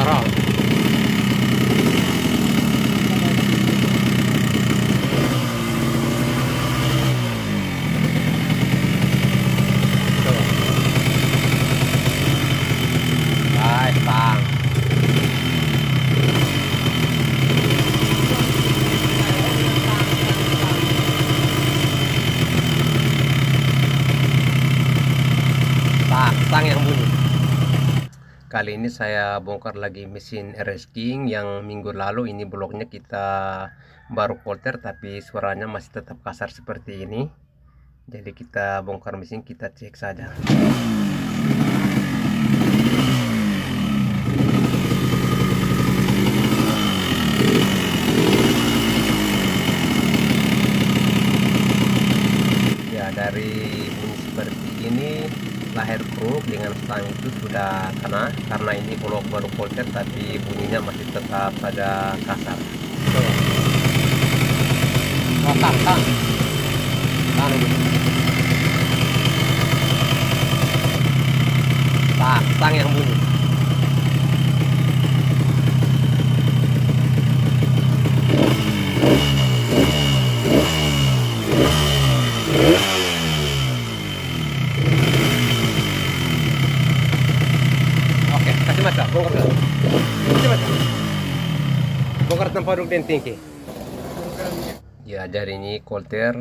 parah. Guys, bang. Stang yang bunyi. Kali ini saya bongkar lagi mesin RS King yang minggu lalu ini bloknya kita baru polter tapi suaranya masih tetap kasar seperti ini. Jadi kita bongkar mesin, kita cek saja. Ya, dari bunyi seperti ini lahir kruk dengan stang itu sudah kena, karena ini blok baru polter tapi bunyinya masih tetap pada kasar. Stang yang bunyi. Kasih mata, bongkar dulu. Kasih mata. Bongkar tanpa duduk dan tinggi. Ya, dari ini kolter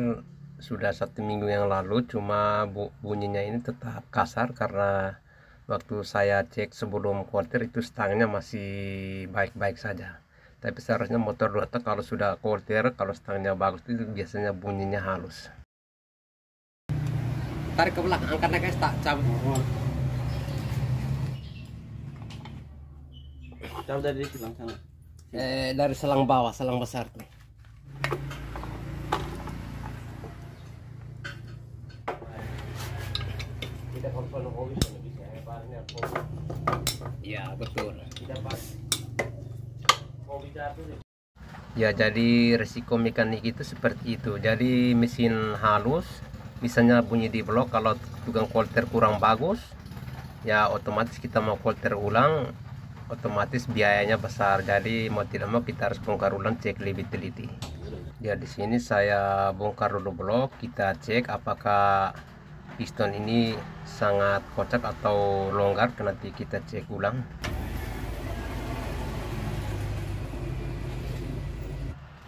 sudah 1 minggu yang lalu, cuma bunyinya ini tetap kasar karena waktu saya cek sebelum kolter itu stangnya masih baik-baik saja. Tapi seharusnya motor 2 tak kalau sudah kolter, kalau stangnya bagus itu biasanya bunyinya halus. Tarik ke belakang, angkat naik tak cabut. Jauh dari selang sana. Dari selang bawah, selang besar tuh. Ya, betul. Ya, jadi resiko mekanik itu seperti itu. Jadi mesin halus, misalnya bunyi di blok, kalau tukang kolter kurang bagus, ya otomatis kita mau kolter ulang, otomatis biayanya besar. Jadi mau tidak mau kita harus bongkar ulang, cek lebih teliti. Ya, di sini saya bongkar dulu blok, kita cek apakah piston ini sangat kocak atau longgar, nanti kita cek ulang.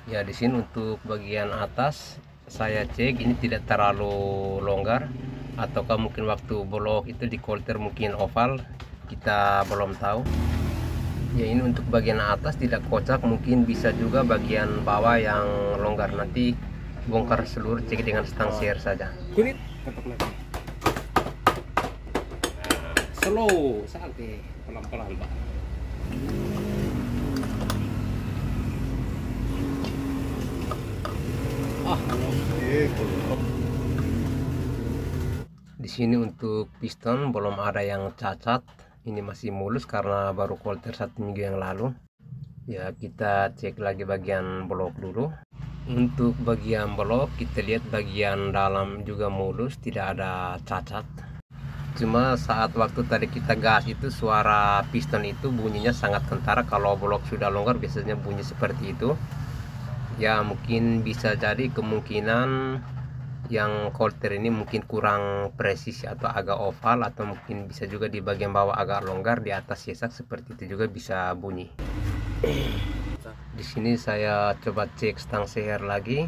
Ya, di sini untuk bagian atas saya cek ini tidak terlalu longgar, ataukah mungkin waktu blok itu di kolter mungkin oval, kita belum tahu. Ya, ini untuk bagian atas tidak kocak, mungkin bisa juga bagian bawah yang longgar. Nanti bongkar seluruh, cek dengan stang sear saja. Kulit slow, santai, pelan-pelan Pak. Di sini untuk piston belum ada yang cacat, ini masih mulus karena baru kolter 1 minggu yang lalu. Ya, kita cek lagi bagian blok dulu. Untuk bagian blok kita lihat bagian dalam juga mulus, tidak ada cacat. Cuma saat waktu tadi kita gas itu suara piston itu bunyinya sangat kentara. Kalau blok sudah longgar biasanya bunyi seperti itu. Ya, mungkin bisa jadi kemungkinan yang kolter ini mungkin kurang presisi atau agak oval, atau mungkin bisa juga di bagian bawah agak longgar, di atas sesak seperti itu juga bisa bunyi. Di sini saya coba cek stang sear lagi.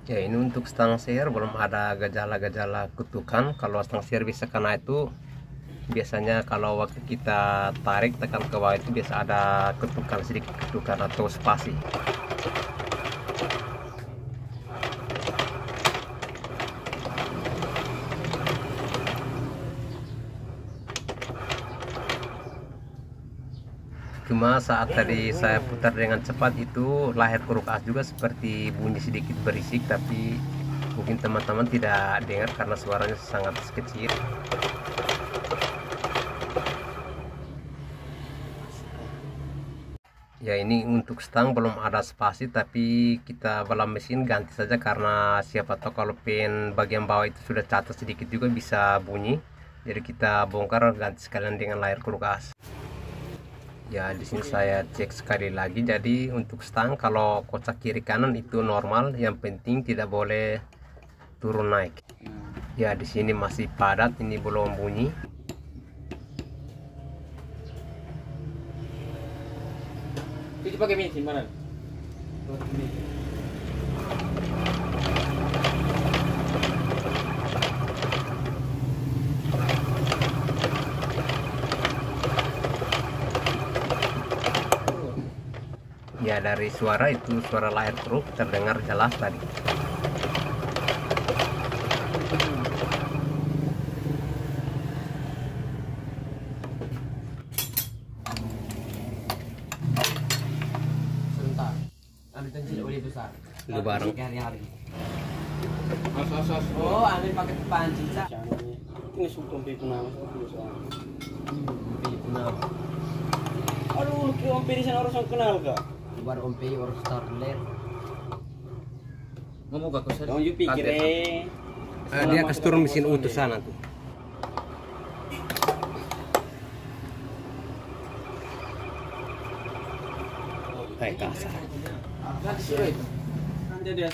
Ya, ini untuk stang sear belum ada gejala-gejala kutukan. Kalau stang sear bisa kena itu biasanya kalau waktu kita tarik tekan ke bawah itu biasa ada ketukan, sedikit ketukan atau spasi. Cuma saat tadi saya putar dengan cepat itu lahir keruk as juga seperti bunyi sedikit berisik, tapi Mungkin teman-teman tidak dengar karena suaranya sangat kecil. Ya, ini untuk stang belum ada spasi, tapi kita bala mesin ganti saja karena siapa tahu kalau pen bagian bawah itu sudah cacat sedikit juga bisa bunyi. Jadi kita bongkar ganti sekalian dengan layar kulkas. Ya, di sini saya cek sekali lagi. Jadi untuk stang kalau kocak kiri kanan itu normal, yang penting tidak boleh turun naik. Ya, di sini masih padat, ini belum bunyi. Itu pakai bensin mana? Ya, dari suara itu suara layar truk terdengar jelas tadi. Sebentar. Ambil tensi oli besar. Itu bareng. Hari-hari. As. Oh, ambil pakai panci, Cak. Ini sumpah pernah. Kenal. Aduh, lu kira Om Peri sana orang kenal kak? Baru Om Pei orang Starler. Ngomong gak kusir. Jangan you pikir Dia kasih turun mesin utuh sana tuh. Kayak kasar. Nanti suruh itu. Nanti dia.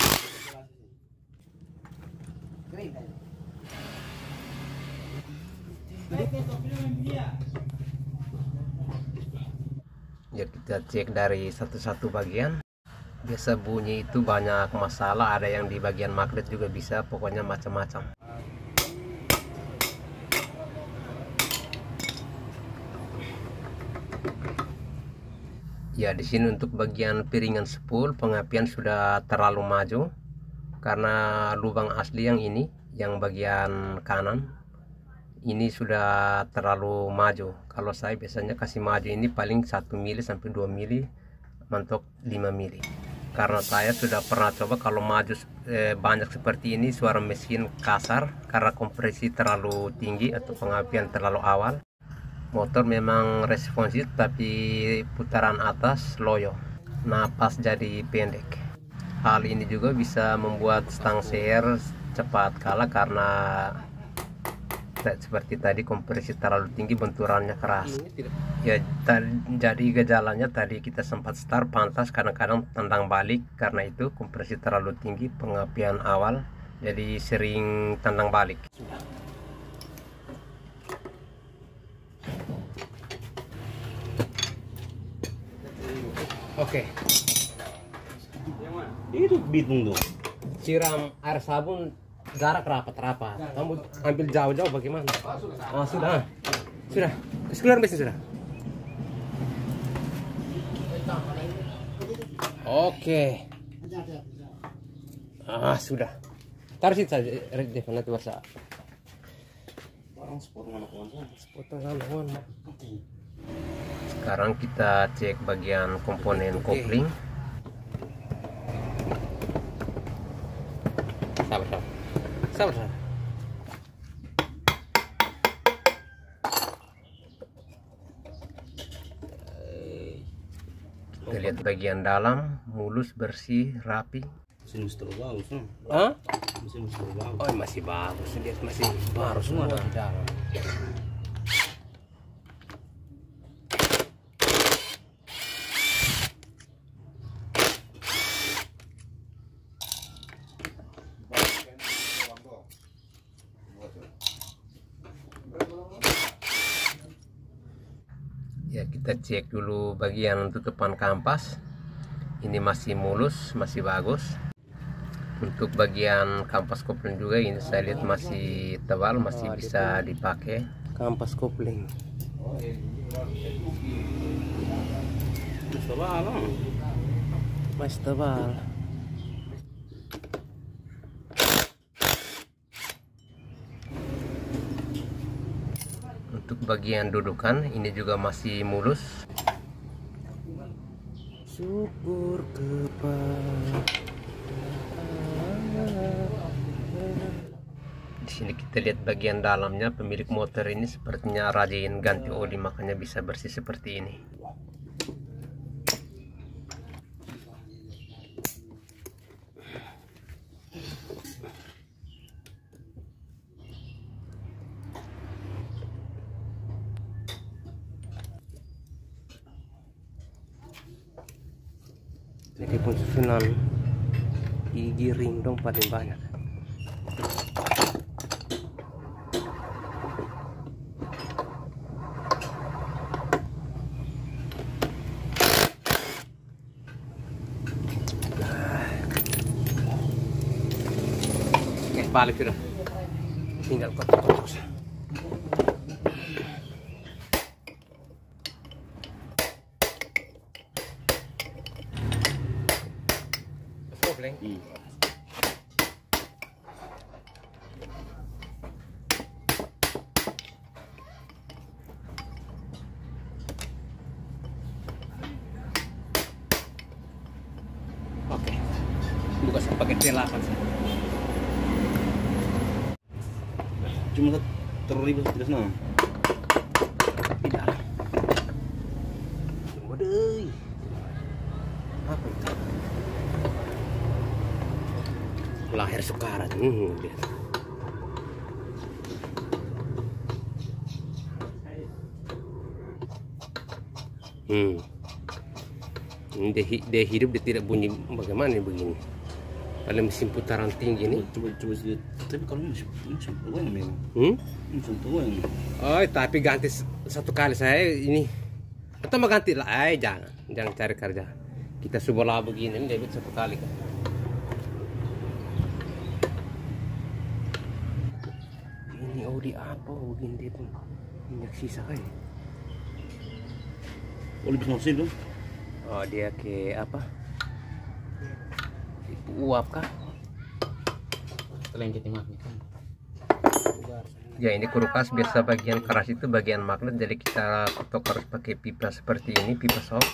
Ya, kita cek dari satu-satu bagian. Biasa bunyi itu banyak masalah, ada yang di bagian magnet juga bisa, pokoknya macam-macam. Ya, di sini untuk bagian piringan spool pengapian sudah terlalu maju karena lubang asli yang ini, yang bagian kanan ini sudah terlalu maju. Kalau saya biasanya kasih maju ini paling 1 mili sampai 2 mili, mentok 5 mili. Karena saya sudah pernah coba kalau maju banyak seperti ini suara mesin kasar karena kompresi terlalu tinggi atau pengapian terlalu awal. Motor memang responsif tapi putaran atas loyo, napas jadi pendek. Hal ini juga bisa membuat stang seher cepat kalah karena seperti tadi kompresi terlalu tinggi, benturannya keras. Ya, jadi gejalanya tadi kita sempat start pantas, kadang-kadang tendang balik karena itu kompresi terlalu tinggi, pengapian awal, jadi sering tendang balik. Oke. Itu bitung tuh. Siram air sabun jarak rapat-rapat. Kamu ambil jauh-jauh bagaimana? Oh, sudah. Sudah. Keluar mesin sudah. Oke. Sudah. Taruh situ saja. Nanti bahasa. Sekarang kita cek bagian komponen kopling. Sabar. Kita lihat bagian dalam, mulus, bersih, rapi. Mesin mesti bagus, Hah? mesin mesti bagus. Oh, masih bagus. Lihat masih baru semua di dalam. Ya, kita cek dulu bagian tutupan kampas. Ini masih mulus, masih bagus. Untuk bagian kampas kopling juga ini saya lihat masih tebal, masih bisa dipakai. Kampas kopling masih tebal. Untuk bagian dudukan ini juga masih mulus. Syukur kepada Di sini kita lihat bagian dalamnya. Pemilik motor ini sepertinya rajin ganti oli, makanya bisa bersih seperti ini. Jadi susunan gigi ring dong paling banyak. Balik sudah, tinggal kotak-kotak. Oke, buka saya pakai T8 sih. Cuma terlibat tidak senang. Tidak. Waduh. Apa itu? Lahir sekarat. Lihat. Dia hidup, dia tidak bunyi. Bagaimana begini? Pada mesin putaran tinggi nih. Coba lihat. Tapi kalau ini sentuh memang. Ini sentuh yang. Oh, tapi ganti satu kali saya ini. Atau mau ganti lah? Jangan cari kerja. Kita sebelah begini, ini David satu kali kan. Ini Audi apa? Begini dia pun minyak sisa kayak. Oh, lebih mesin dong. Oh, dia ke apa? Uap kah? Setelah yang kita magnet. Ya, ini kulkas biasa bagian keras itu bagian magnet, jadi kita ketok harus pakai pipa seperti ini, pipa sok.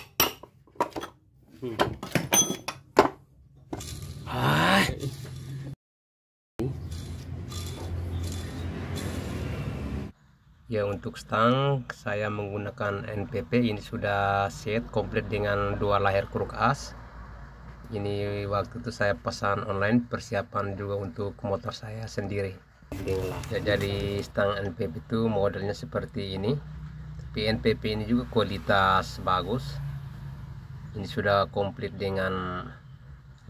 Ya, untuk stang saya menggunakan NPP. Ini sudah set komplit dengan 2 lahir kulkas. Ini waktu itu saya pesan online, persiapan juga untuk motor saya sendiri. Ya, jadi stang NPP itu modelnya seperti ini. Tapi NPP ini juga kualitas bagus. Ini sudah komplit dengan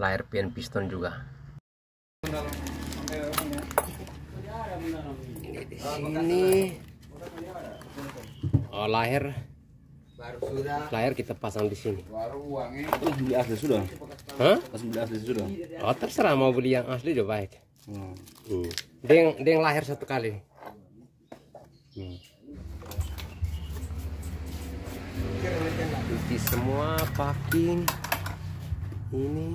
lahir pin piston juga. Ini di sini. Oh, lahir kita pasang di sini. Beli asli sudah. Hah? Pas beli asli sudah. Oh, terserah mau beli yang asli udah baik. Dia yang lahir satu kali. Cuci semua, packing ini.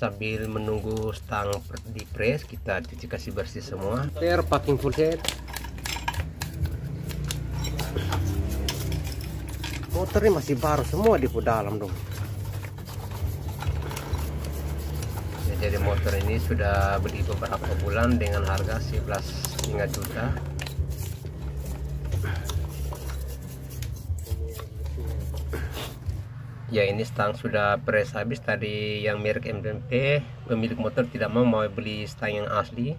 Sambil menunggu stang di press, kita cuci kasih bersih semua. Packing full set. Motornya masih baru semua di dalam dong. Ya, jadi motor ini sudah beli beberapa bulan dengan harga 11,5 juta. Ya, ini stang sudah press habis tadi yang merek MDMP. Pemilik motor tidak mau beli stang yang asli.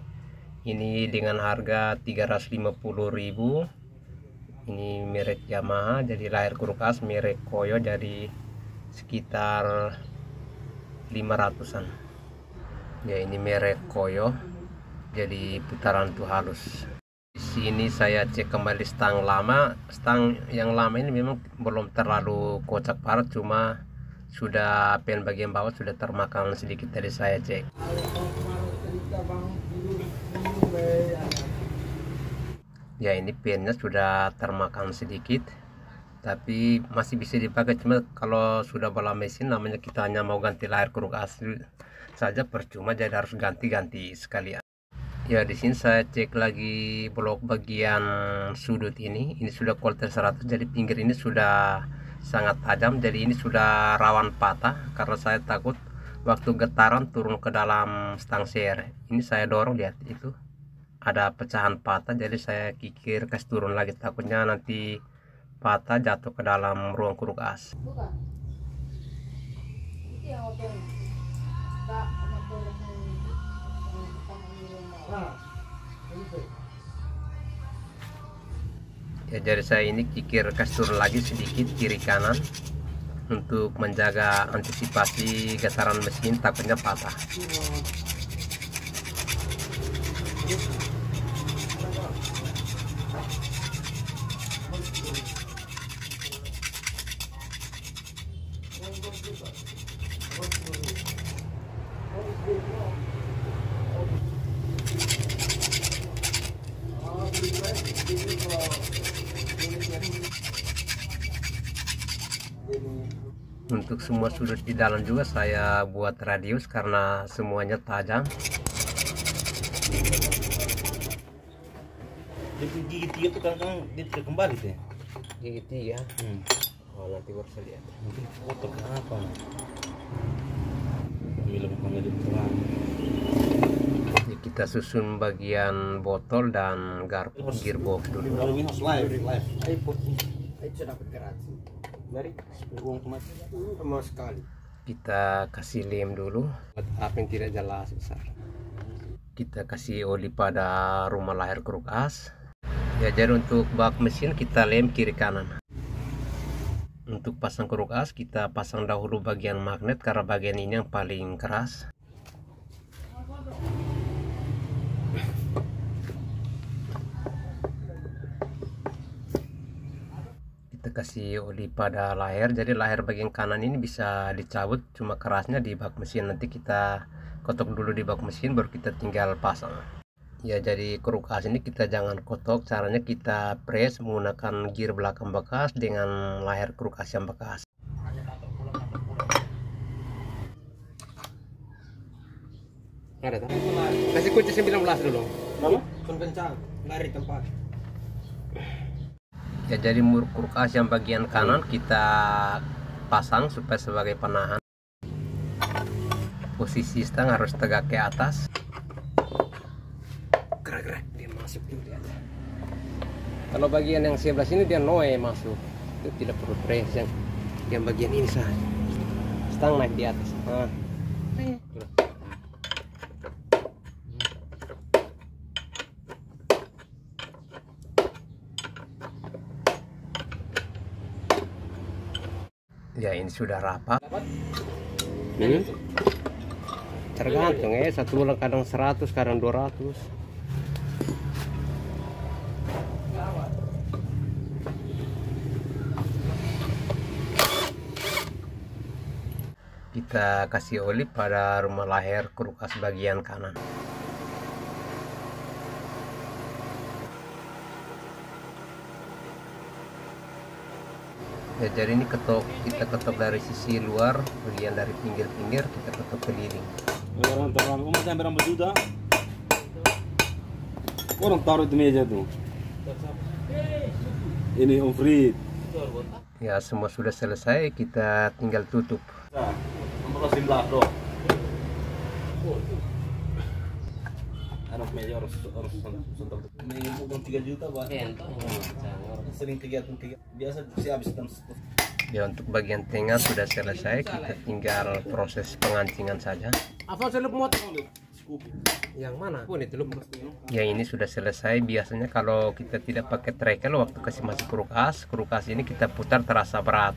Ini dengan harga 350.000. Ini merek Yamaha, jadi lahir kulkas merek Koyo, jadi sekitar 500-an. Ya, ini merek Koyo, jadi putaran tuh halus. Di sini saya cek kembali stang lama. Stang yang lama ini memang belum terlalu kocak parah, cuma sudah pen bagian bawah sudah termakan sedikit tadi saya cek. Ya, ini pennya sudah termakan sedikit, tapi masih bisa dipakai. Cuma kalau sudah bola mesin, namanya kita hanya mau ganti lahir kulkas saja percuma, jadi harus ganti-ganti sekalian. Ya, di sini saya cek lagi blok bagian sudut ini sudah Colter 100, jadi pinggir ini sudah sangat tajam, jadi ini sudah rawan patah karena saya takut waktu getaran turun ke dalam stang share. Ini saya dorong, lihat itu ada pecahan patah, jadi saya kikir kasih turun lagi, takutnya nanti patah jatuh ke dalam ruang kuruk as. Ya, jadi saya ini kikir kasih turun lagi sedikit kiri kanan untuk menjaga antisipasi getaran mesin, takutnya patah. Untuk semua sudut di dalam juga saya buat radius karena semuanya tajam. Gigi 3 tuh kadang-kadang dia tidak kembali tuh ya. Gigi 3. Oh, nanti baru saya lihat. Mungkin kotor kenapa? Panggil terang. Ya, kita susun bagian botol dan garpu gearbox dulu. Kalau ini harus live. Itu dapat garansi dari Uang mati. sama sekali. Kita kasih lem dulu. Apa yang tidak jelas besar. Kita kasih oli pada rumah lahir kuruk as. Ya, jadi untuk bak mesin kita lem kiri kanan. Untuk pasang kuruk as kita pasang dahulu bagian magnet karena bagian ini yang paling keras. Kita kasih oli pada lahir, jadi lahir bagian kanan ini bisa dicabut, cuma kerasnya di bak mesin. Nanti kita kotok dulu di bak mesin baru kita tinggal pasang. Ya, jadi kuruk as ini kita jangan kotok, caranya kita press menggunakan gear belakang bekas dengan lahir kuruk as yang bekas. Ada tak? Kasih kunci 19 dulu. Apa? Kun kencang, lari tempat. Ya, jadi mur kuruk as yang bagian kanan kita pasang supaya sebagai penahan. Posisi stang harus tegak ke atas. Gerak-gerak dia masuk dulu dia. Kalau bagian yang sebelah sini dia noe masuk. Itu tidak perlu press yang bagian ini saja. Stang naik di atas. Nah. Ya, ini sudah rapat. Tergantung ya, satu bulan kadang 100, kadang 200. Kita kasih oli pada rumah lahir kuruk as bagian kanan. Ya, jadi ini kita ketok dari sisi luar, bagian dari pinggir-pinggir kita ketok ke dinding. Orang sampai rambut juta. Orang taruh di meja tuh. Ini Om Frit. Ya, semua sudah selesai, kita tinggal tutup. Nomor 19 bro. Anak meja harus sentuh. Ini bukan 3 juta bah. Sering kegiatan biasa sih habis jam 10. Ya, untuk bagian tengah sudah selesai, kita tinggal proses pengancingan saja. Apa seluk motor? Scoopy. Yang mana? Pun itu lu. Ya, ini sudah selesai. Biasanya kalau kita tidak pakai trekel waktu kasih masuk kuruk as ini kita putar terasa berat.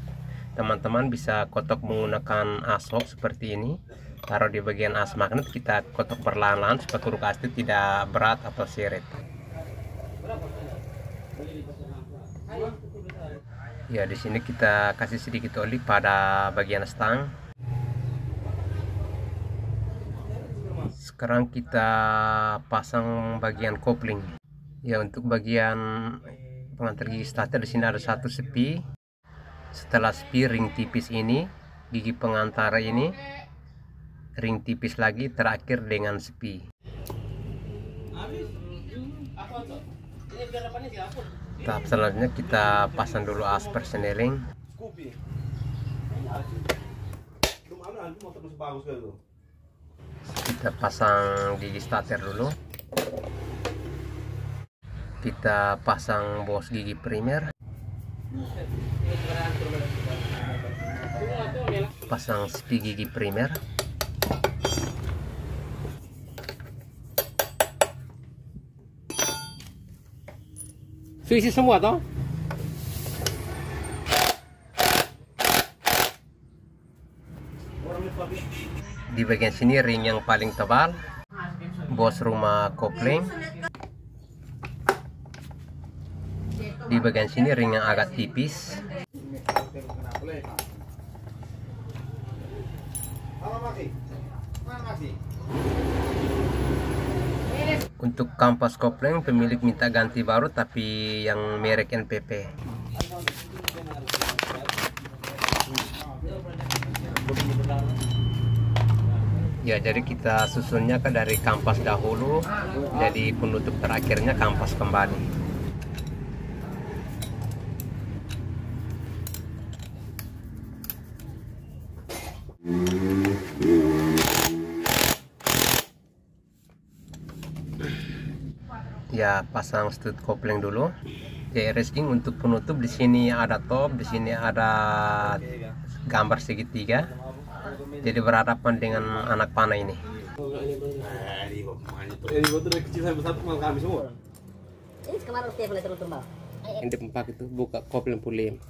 Teman-teman bisa kotok menggunakan asok seperti ini. Taruh di bagian as magnet, kita kotok perlahan-lahan supaya kuruk as itu tidak berat atau seret. Ya, di sini kita kasih sedikit oli pada bagian stang. Sekarang kita pasang bagian kopling. Ya, untuk bagian pengantar gigi starter di sini ada satu sepi. Setelah sepi ring tipis ini, gigi pengantar ini, ring tipis lagi, terakhir dengan sepi. Tahap selanjutnya kita pasang dulu as persneling. Scoopy. itu motor masih bagus kali tuh. Kita pasang gigi starter dulu. Kita pasang bos gigi primer. Pasang sepi gigi primer. Isi semua toh? Di bagian sini ring yang paling tebal, bos rumah kopling. Di bagian sini ring yang agak tipis. Untuk kampas kopling pemilik minta ganti baru tapi yang merek NPP. Ya, jadi kita susunnya ke dari kampas dahulu, jadi penutup terakhirnya kampas kembali. Ya, pasang stud kopling dulu. JRS King untuk penutup, di sini ada top, di sini ada gambar segitiga. Jadi berhadapan dengan anak panah ini. Dari kecil sampai besar mal kami semua. Ini kemarin setiap mulai turun tumbal. Ini empat itu buka kopling pulim.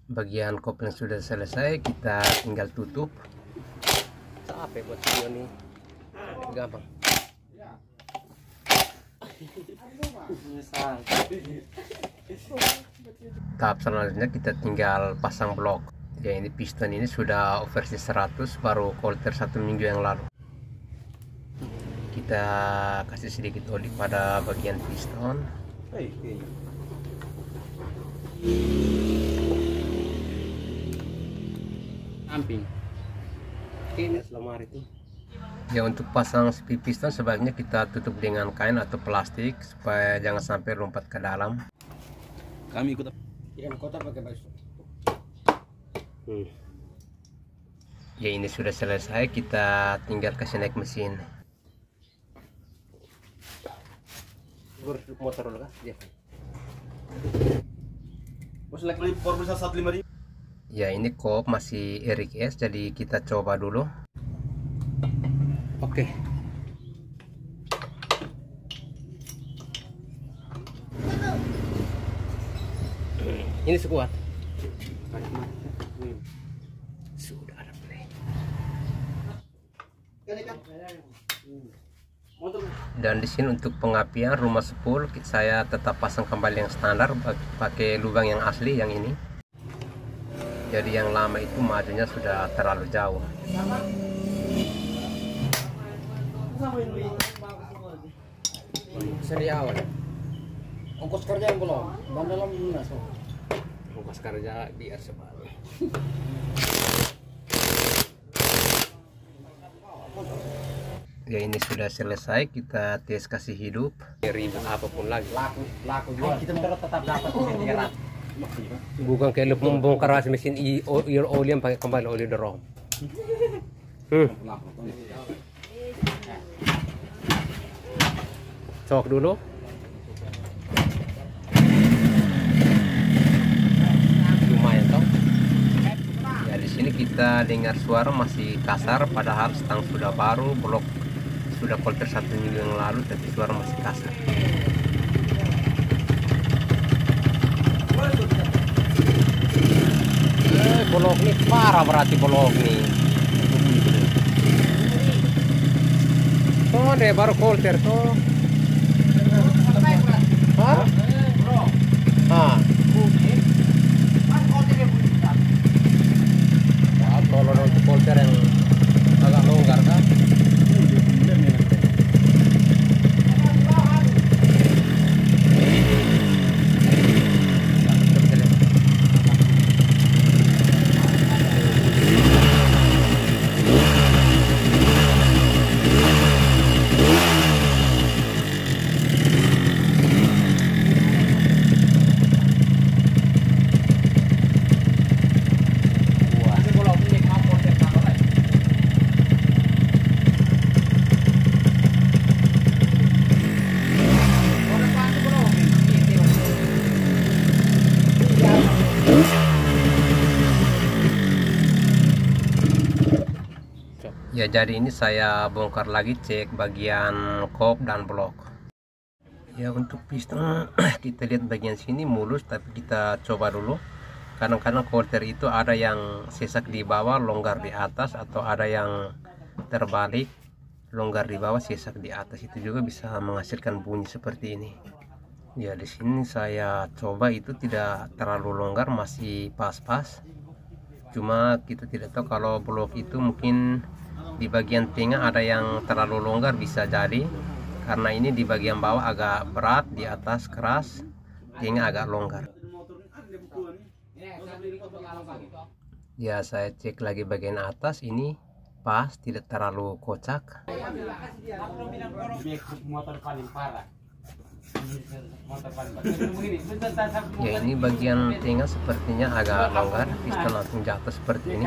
Bagian kopling sudah selesai, kita tinggal tutup. Capek buat video nih. Gampang. Tahap selanjutnya kita tinggal pasang blok. Ya, ini piston ini sudah versi 100, baru kolter 1 minggu yang lalu. Kita kasih sedikit oli pada bagian piston. Samping. Ini selamar itu. Ya, untuk pasang sepi piston sebaiknya kita tutup dengan kain atau plastik supaya jangan sampai lompat ke dalam. Kami ikut. Kirim kota pakai baju. Ya, ini sudah selesai, kita tinggal kasih naik mesin. Motor dulu kah? Iya. Bos lagi por bisa 150.000. Ya, ini kop masih Eric S, jadi kita coba dulu. Oke. Ini sekuat. Sudah ada play. Dan di sini untuk pengapian rumah sepul saya tetap pasang kembali yang standar, pakai lubang yang asli yang ini. Jadi yang lama itu majunya sudah terlalu jauh. Seri awal. Ongkos kerja yang belum. Ban dalam lunas. Ongkos kerja biar sebalik. Ya, ini sudah selesai, kita tes kasih hidup. Ribet apapun lagi. Laku juga. Kita tetap dapat 300. Bukan kayak lu membongkar mesin oli yang pakai kembali oli dorong. Cok dulu. Lumayan toh. Ya, di sini kita dengar suara masih kasar, padahal stang sudah baru, blok sudah kolter 1 minggu yang lalu, tapi suara masih kasar. Bolok nih parah, berarti bolok nih. Tuh deh baru kolter tuh. Hah? Ah. Ya, kalau untuk kolter yang agak longgar kan. Ya, jadi ini saya bongkar lagi, cek bagian kop dan blok. Ya, untuk piston kita lihat bagian sini mulus, tapi kita coba dulu. Kadang-kadang quarter itu ada yang sesak di bawah, longgar di atas, atau ada yang terbalik, longgar di bawah, sesak di atas. Itu juga bisa menghasilkan bunyi seperti ini. Ya, di sini saya coba itu tidak terlalu longgar, masih pas-pas. Cuma kita tidak tahu kalau blok itu mungkin di bagian tengah ada yang terlalu longgar, bisa jadi karena ini di bagian bawah agak berat, di atas keras, tengah agak longgar. Ya, saya cek lagi bagian atas, ini pas, tidak terlalu kocak. Ya, ini bagian tengah sepertinya agak longgar, piston langsung jatuh seperti ini.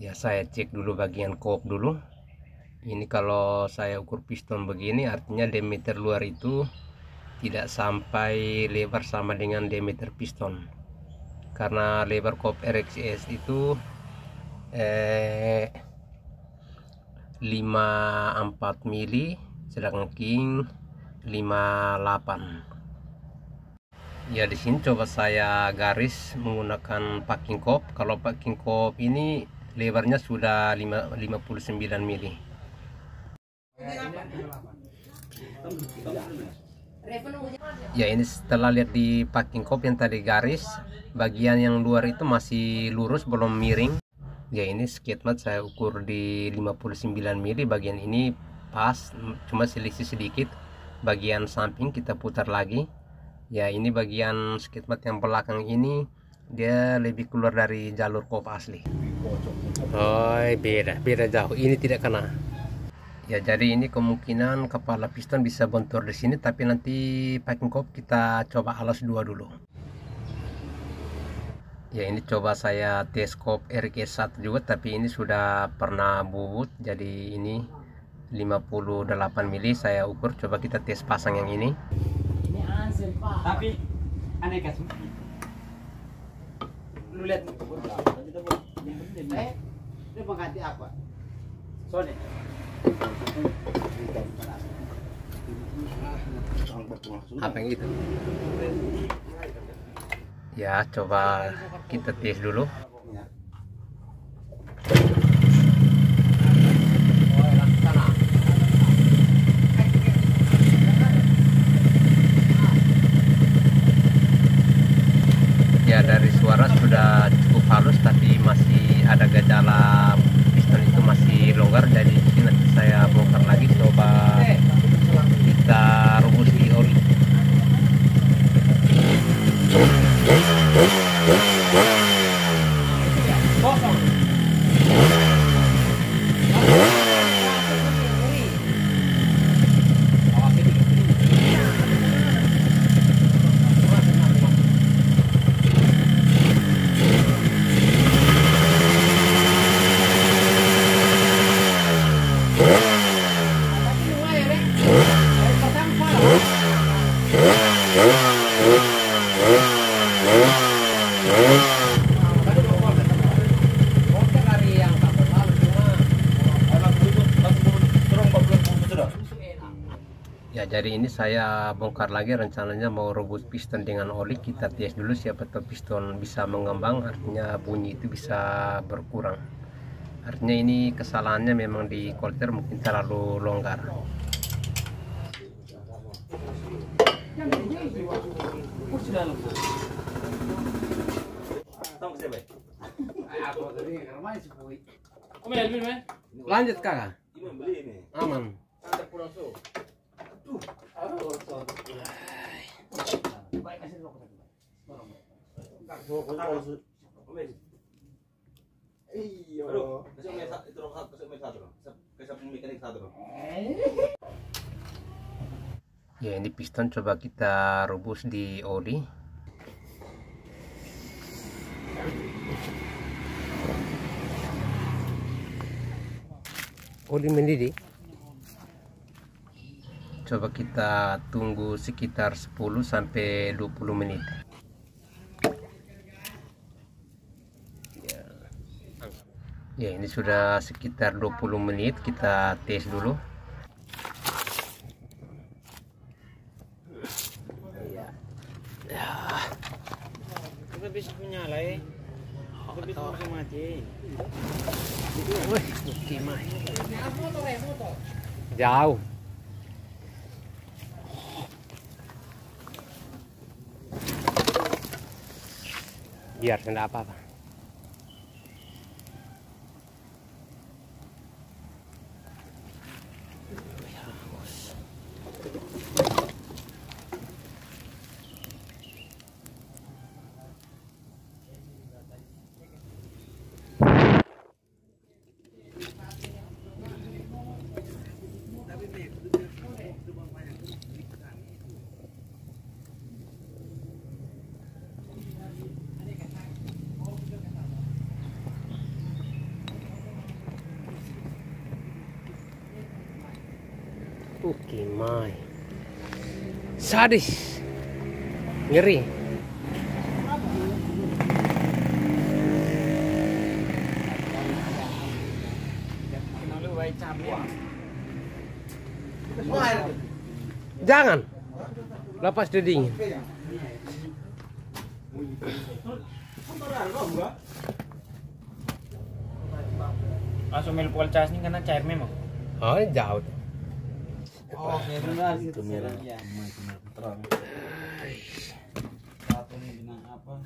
Ya, saya cek dulu bagian kop dulu. Ini kalau saya ukur piston begini, artinya diameter luar itu tidak sampai lebar sama dengan diameter piston, karena lebar kop RXS itu 54 mili, sedangkan king 58. Ya, di sini coba saya garis menggunakan packing kop. Kalau packing kop ini lebarnya sudah 59 mili. Ya, ini setelah lihat di packing kop yang tadi garis, bagian yang luar itu masih lurus, belum miring. Ya, ini sketmat saya ukur di 59 mili, bagian ini pas, cuma selisih sedikit. Bagian samping kita putar lagi. Ya, ini bagian sketmat yang belakang ini dia lebih keluar dari jalur kop asli. Oh, beda jauh, ini tidak kena. Ya, jadi ini kemungkinan kepala piston bisa bentur di sini, tapi nanti packing kop kita coba alas dua dulu. Ya, ini coba saya tes kop RX1 juga, tapi ini sudah pernah bubut, jadi ini 58 mili saya ukur. Coba kita tes pasang yang ini. Tapi aneh kan? Lu lihat dia mengganti apa? Soalnya apa yang itu? Ya, coba kita tes dulu. Ya, dari suara sudah cukup halus, tapi masih ada gejala piston itu masih longgar. Jadi nanti saya bongkar lagi, coba kita rebus di oli. Ya, jadi ini saya bongkar lagi, rencananya mau rebus piston dengan oli. Kita tes dulu, siapa tahu piston bisa mengembang, artinya bunyi itu bisa berkurang. Artinya ini kesalahannya memang di kolter, mungkin terlalu longgar. Lanjut kakak, aman. Ya, ini piston coba kita rebus di oli. Oli mendidih. Coba kita tunggu sekitar 10 sampai 20 menit. Ya, ini sudah sekitar 20 menit, kita tes dulu. Kita bisa menyala ya. Kita bisa langsung mati. Wih, gimana? Jauh. Biar tidak apa-apa. Gimana? Sadis. Ngeri. Jangan. Lepas deding. Langsung melpol cas ini karena cair memang. Oh, jauh. Oh, benar itu merah. ya. Terang. Satu ini bilang apa?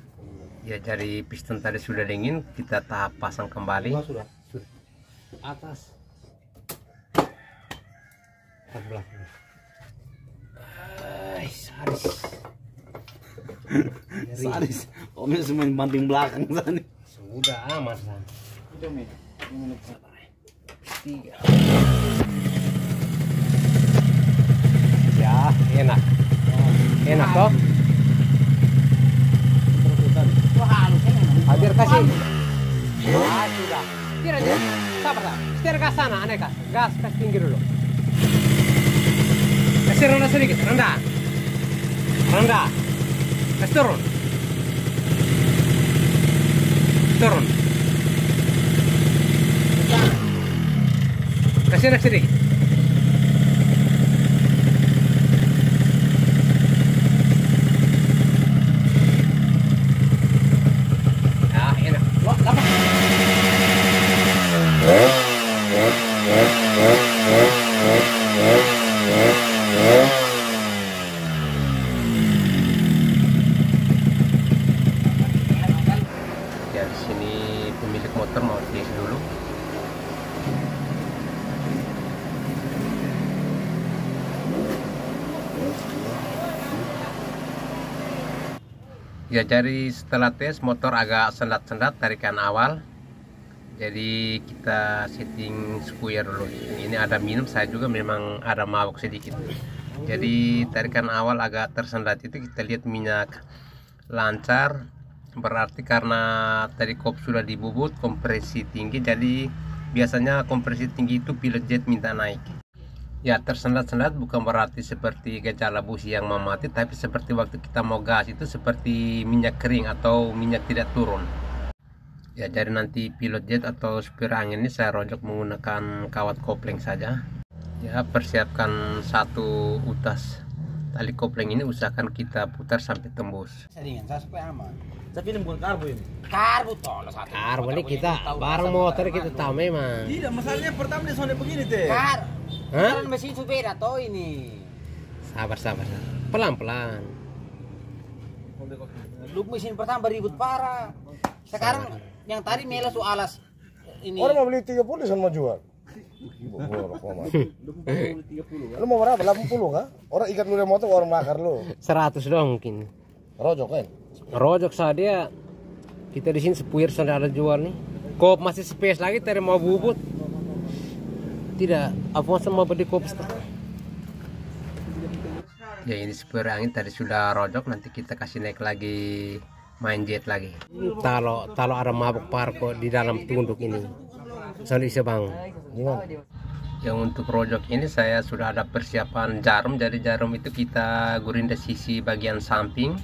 Ya, dari piston tadi sudah dingin, kita tahap pasang kembali. Sudah. Atas. Sebelah. Sadis. Sadis. Omnya semua banting belakang sana. Sudah amat lah. Itu men. Menit Sabar. 3. Ya, enak. Enak toh? Wah, halus kan memang. Hadir kasih. Ah, sudah. Setir aja. Sabar, sabar. Setir ke sana, aneh kak. Gas ke tinggi dulu. Kasih rendah sedikit, rendah. Rendah. Kasih turun. Turun. Kasih naik sedikit. Ah, enak. Wah, lama. Ya, di sini pemilik motor mau tes dulu. Ya, jadi setelah tes motor agak sendat-sendat tarikan awal. Jadi kita setting square dulu. Ini ada minum, saya juga memang ada mabuk sedikit. Jadi tarikan awal agak tersendat itu kita lihat minyak lancar. Berarti karena tadi kop sudah dibubut, kompresi tinggi. Jadi biasanya kompresi tinggi itu pilot jet minta naik. Ya, tersendat-sendat bukan berarti seperti gejala busi yang mau mati, tapi seperti waktu kita mau gas itu seperti minyak kering atau minyak tidak turun. Ya, jadi nanti pilot jet atau supir angin ini saya rojok menggunakan kawat kopling saja. Ya, persiapkan satu utas tali kopling ini, usahakan kita putar sampai tembus. Seringan, saya supaya aman. Tapi ini bukan karbo ini. Karbu tolong satu. Karbo ini kita bareng motor kita tahu memang. Tidak, masalahnya pertama dia soalnya begini teh. Hah? Kan mesin itu beda toh ini. Sabar. Pelan-pelan. Lu mesin pertama beribut parah. Sekarang yang tadi melas su alas ini. Orang mau beli 30 di sana mau jual. Lu mau berapa? 80 kah? Orang ikat lu dari motor, orang bakar lu. 100 doang mungkin. Rojok kan? Rojok saja. Kita di sini sepuir sudah ada jual nih. Kop masih space lagi, tadi mau bubut. Tidak, apa mau beli kop setengah. Ya, ini sepuir angin tadi sudah rojok, nanti kita kasih naik lagi, main jet lagi. Kalau ada mabuk parko di dalam tunduk ini. Soalnya bisa bang. Yang untuk rojok ini saya sudah ada persiapan jarum. Jadi jarum itu kita gurinda sisi bagian samping.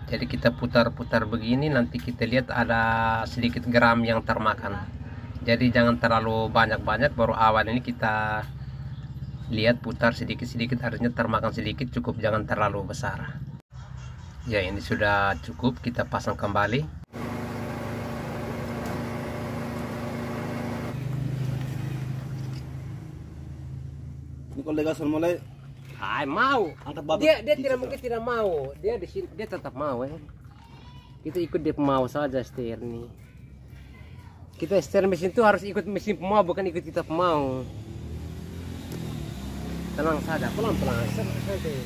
Jadi kita putar-putar begini, nanti kita lihat ada sedikit geram yang termakan. Jadi jangan terlalu banyak-banyak, baru awal ini kita lihat putar sedikit-sedikit, harusnya termakan sedikit, cukup, jangan terlalu besar. Ya, ini sudah cukup, kita pasang kembali. Ini kalau legasan mulai Mau. angkat batu. Dia tidak mungkin tidak mau. Dia di sini dia tetap mau ya. Kita ikut dia mau saja setir nih. Kita setir mesin itu harus ikut mesin pemau, bukan ikut kita pemau. Tenang saja, pelan-pelan santai.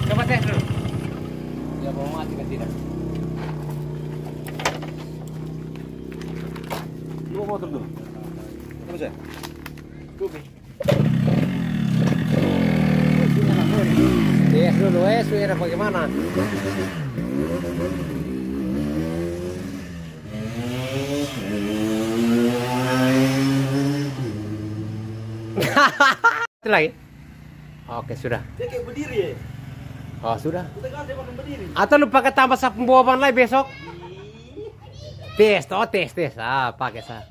Coba tes dulu. Dia mau mati kan tidak? Lu mau motor dulu. Kamu saya. Tes dulu, suara bagaimana? Itu lagi? Oke, sudah. Dia kayak berdiri ya. Oh, sudah. Kita kan dia makan berdiri. Atau lu pakai tambah sap pembawa lagi besok? Tes. Ah, pakai sa.